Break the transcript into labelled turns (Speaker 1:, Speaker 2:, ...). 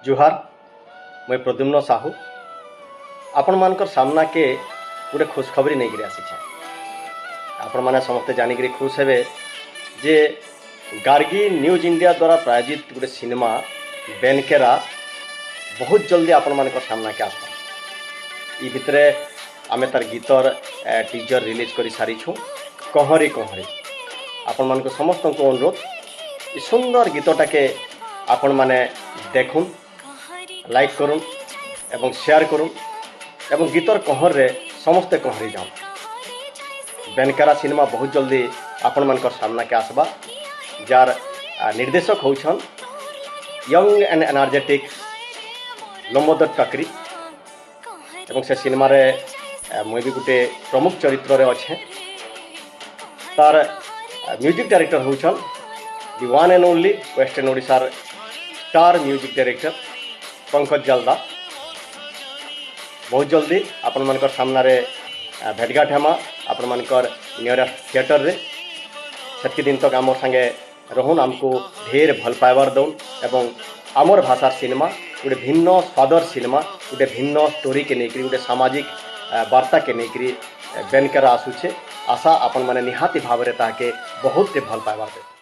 Speaker 1: जुहार मैं प्रद्युम्न साहू आपण मानकर सामना के गोटे खुशखबरी नहीं आसी आपण मैंने समस्ते जानिक खुश हे जे गार्गी न्यूज इंडिया द्वारा प्रायोजित गोटे सिनेमा बेनकेरा बहुत जल्दी आपण मानकर सामना के आस भितर आम तार गीतर टीजर रिलीज कर सारी कहरी कहरी आपण मान समस्त को अनुरोध सुंदर गीतटा के आपण माने देखुन लाइक करुन एवं शेयर करुन एवं गीतर कहर रे समस्ते कहरी जाऊँ बेनकेरा सिनेमा बहुत जल्दी आपण मान सामना के आसबा जार निर्देशक होछन यंग एंड एनर्जेटिक लंबोदर टकरी एवं से सिनेमा रे मुई भी गोटे प्रमुख चरित्र रे अच्छे तार म्यूजिक डायरेक्टर होछन the one and only western ओडिशार star music director Pankaj Jalda बहुत जल्दी आपण मानकर सामना रे भेटघाट हेमा आपण मानकर नियरेस्ट थिएटर रे सेतकी दिन तक आमर संगे रहून आमको ढेर भल पाइबार दौन एवं आमर भाषार सिनेमा गोटे भिन्न स्वादर सिनेमा गोटे भिन्न स्टोरी के लेकर गोटे सामाजिक वार्ता के लेकर बेनकेरा आसूचे आशा आपण माने निहाती भाव रे ताके बहुत भल पाइबार दे।